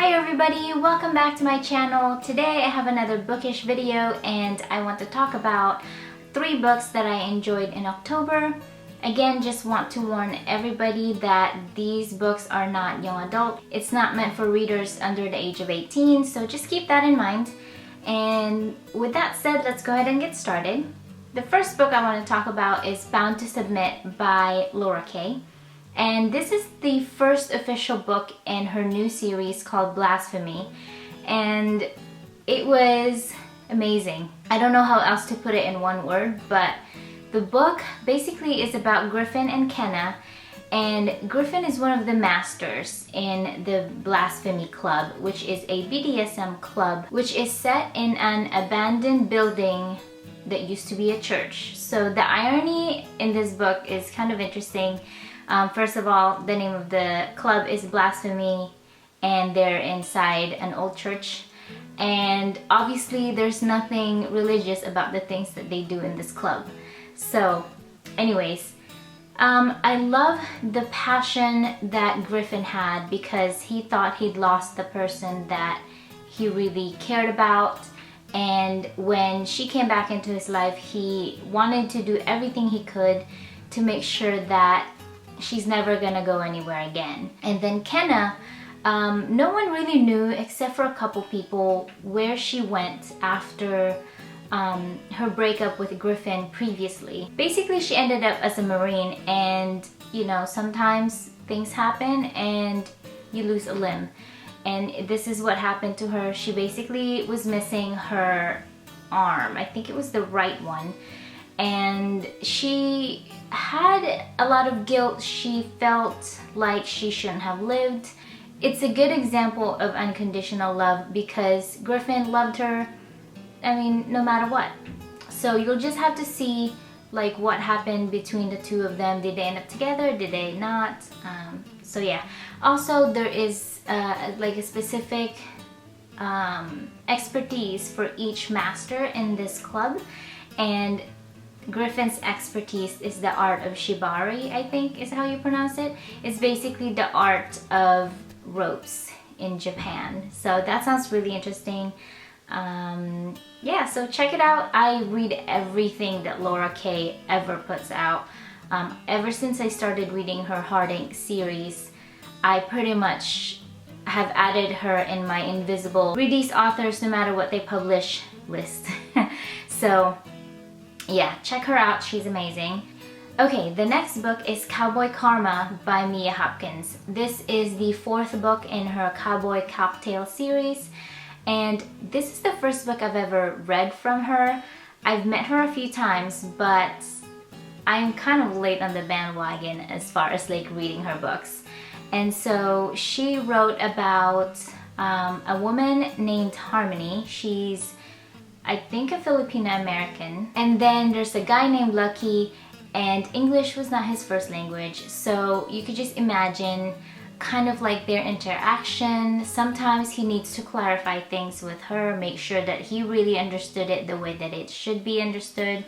Hi everybody, welcome back to my channel. Today I have another bookish video and I want to talk about 3 books that I enjoyed in October. Again, just want to warn everybody that these books are not young adult. It's not meant for readers under the age of 18, so just keep that in mind. And with that said, let's go ahead and get started. The first book I want to talk about is Bound to Submit by Laura Kay. And this is the first official book in her new series called Blasphemy, and it was amazing. I don't know how else to put it in one word, but the book basically is about Griffin and Kenna, and Griffin is one of the masters in the Blasphemy Club, which is a BDSM club which is set in an abandoned building that used to be a church. So the irony in this book is kind of interesting. First of all, the name of the club is Blasphemy and they're inside an old church, and obviously there's nothing religious about the things that they do in this club. So anyways, I love the passion that Griffin had because he thought he'd lost the person that he really cared about, and when she came back into his life, he wanted to do everything he could to make sure that she's never gonna go anywhere again. And then Kenna, no one really knew except for a couple people where she went after her breakup with Griffin previously. Basically, she ended up as a Marine, and you know, sometimes things happen and you lose a limb. And this is what happened to her. She basically was missing her arm. I think it was the right one. And she had a lot of guilt. She felt like she shouldn't have lived. It's a good example of unconditional love because Griffin loved her, I mean, no matter what. So you'll just have to see like what happened between the two of them. Did they end up together? Did they not? So yeah. Also, there is like a specific expertise for each master in this club, and Griffin's expertise is the art of shibari, I think is how you pronounce it. It's basically the art of ropes in Japan. So that sounds really interesting. Yeah, so check it out. I read everything that Laura Kay ever puts out. Ever since I started reading her Heartache series, I pretty much have added her in my invisible read these authors no matter what they publish list. So yeah, check her out, she's amazing. Okay, the next book is Cowboy Karma by Mia Hopkins. This is the 4th book in her Cowboy Cocktail series, and this is the first book I've ever read from her. I've met her a few times, but I'm kind of late on the bandwagon as far as like reading her books. And so she wrote about a woman named Harmony. She's, I think, a Filipino American, and then there's a guy named Lucky, and English was not his first language, so you could just imagine kind of like their interaction. Sometimes he needs to clarify things with her, make sure that he really understood it the way that it should be understood,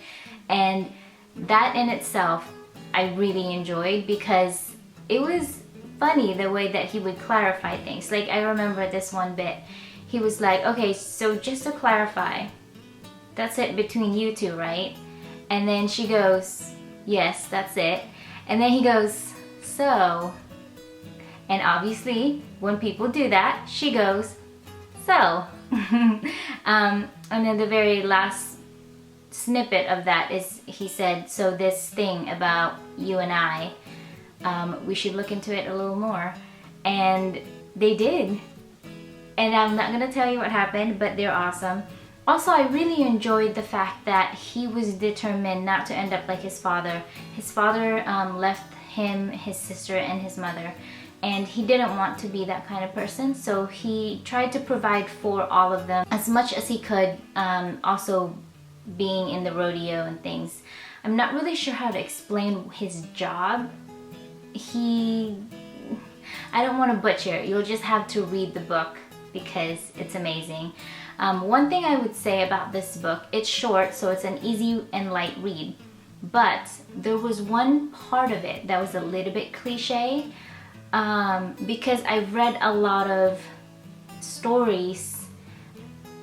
and that in itself I really enjoyed because it was funny the way that he would clarify things. Like, I remember this one bit, he was like, okay, so just to clarify, that's it between you two, right? And then she goes, yes, that's it. And then he goes, so, and obviously when people do that, she goes, so. And then the very last snippet of that is he said, so this thing about you and I, we should look into it a little more. And they did. And I'm not gonna tell you what happened, but they're awesome. Also, I really enjoyed the fact that he was determined not to end up like his father. His father left him, his sister, and his mother, and he didn't want to be that kind of person, so he tried to provide for all of them as much as he could, also being in the rodeo and things. I'm not really sure how to explain his job. I don't want to butcher it. You'll just have to read the book because it's amazing. One thing I would say about this book, it's short, so it's an easy and light read, but there was one part of it that was a little bit cliche, because I've read a lot of stories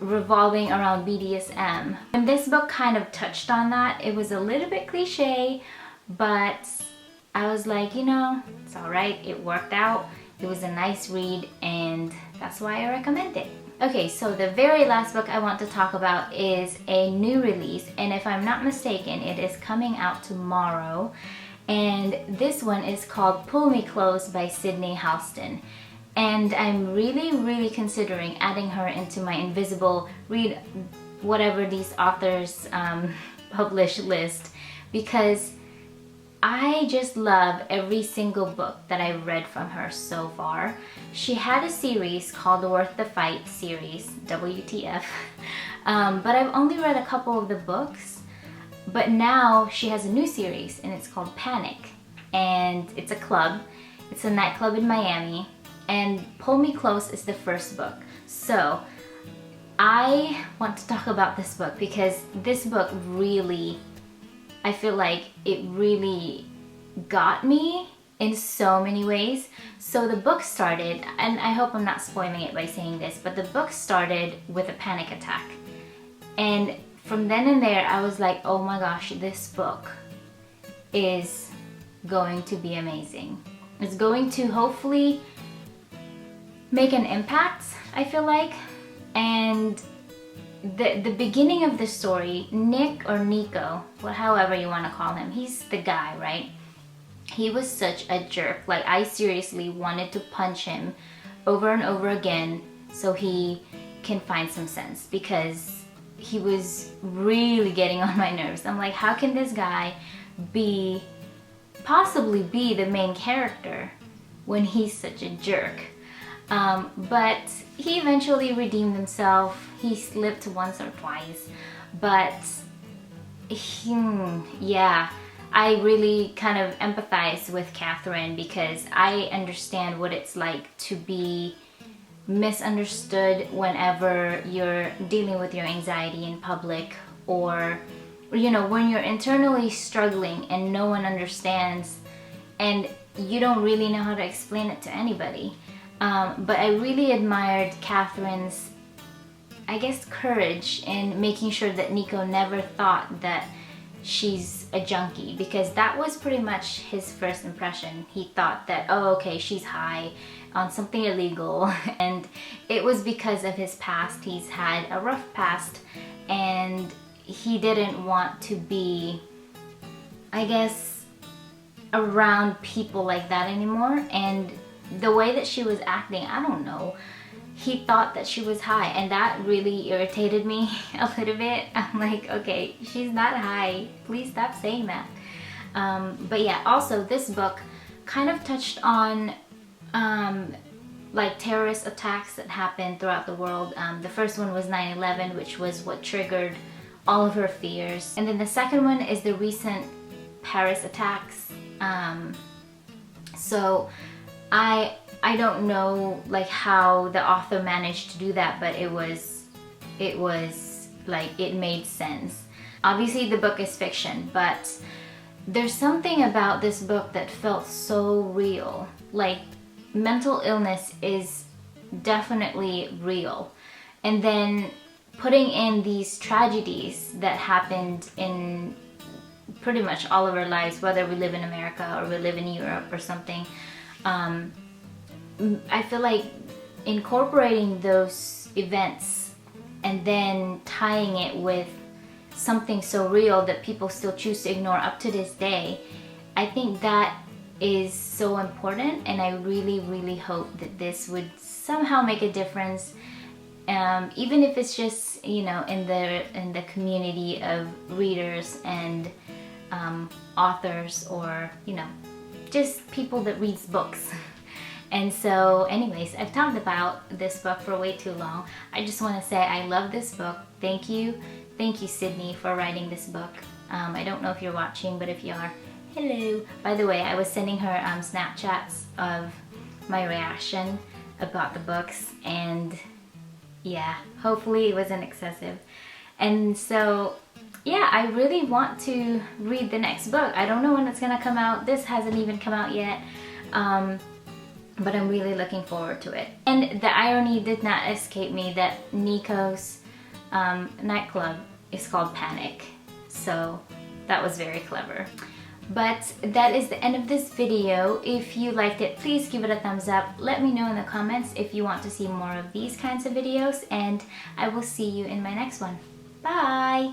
revolving around BDSM. And this book kind of touched on that. It was a little bit cliche, but I was like, you know, it's alright, it worked out. It was a nice read, and that's why I recommend it. Okay, so the very last book I want to talk about is a new release, and if I'm not mistaken, it is coming out tomorrow. And this one is called Pull Me Close by Sydney Houston. And I'm really considering adding her into my invisible read whatever these authors publish list, because I just love every single book that I've read from her so far. She had a series called the Worth the Fight series, WTF, but I've only read a couple of the books. But now she has a new series, and it's called Panic, and it's a club. It's a nightclub in Miami, and Pull Me Close is the first book. So I want to talk about this book because this book really, I feel like it really got me in so many ways. So the book started, and I hope I'm not spoiling it by saying this, but the book started with a panic attack. And from then and there, I was like, oh my gosh, this book is going to be amazing. It's going to hopefully make an impact, I feel like. And the beginning of the story, Nick or Nico, however you want to call him, he's the guy, right? He was such a jerk. Like, I seriously wanted to punch him over and over again so he can find some sense, because he was really getting on my nerves. I'm like, how can this guy possibly be the main character when he's such a jerk? But he eventually redeemed himself. He slipped once or twice, but yeah, I really kind of empathize with Catherine, because I understand what it's like to be misunderstood whenever you're dealing with your anxiety in public, or you know, when you're internally struggling and no one understands and you don't really know how to explain it to anybody. But I really admired Catherine's, I guess, courage in making sure that Nico never thought that she's a junkie, because that was pretty much his first impression. He thought that, oh, okay, she's high on something illegal, and it was because of his past. He's had a rough past, and he didn't want to be, I guess, around people like that anymore. And the way that she was acting, I don't know, he thought that she was high, and that really irritated me a little bit. I'm like, okay, she's not high, please stop saying that. But yeah, also this book kind of touched on like terrorist attacks that happened throughout the world. The first one was 9/11, which was what triggered all of her fears, and then the second one is the recent Paris attacks. So I don't know like how the author managed to do that, but it was like, it made sense. Obviously the book is fiction, but there's something about this book that felt so real. Like, mental illness is definitely real, and then putting in these tragedies that happened in pretty much all of our lives, whether we live in America or we live in Europe or something. I feel like incorporating those events and then tying it with something so real that people still choose to ignore up to this day, I think that is so important, and I really hope that this would somehow make a difference, even if it's just, you know, in the community of readers and authors, or you know, just people that reads books. And so anyways, I've talked about this book for way too long. I just want to say I love this book. Thank you Sydney, for writing this book. I don't know if you're watching, but if you are, hello. By the way, I was sending her Snapchats of my reaction about the books, and yeah, hopefully it wasn't excessive. And so yeah, I really want to read the next book. I don't know when it's gonna come out. This hasn't even come out yet. but I'm really looking forward to it. And the irony did not escape me that Nico's nightclub is called Panic. So that was very clever. But that is the end of this video. If you liked it, please give it a thumbs up. Let me know in the comments if you want to see more of these kinds of videos, and I will see you in my next one. Bye!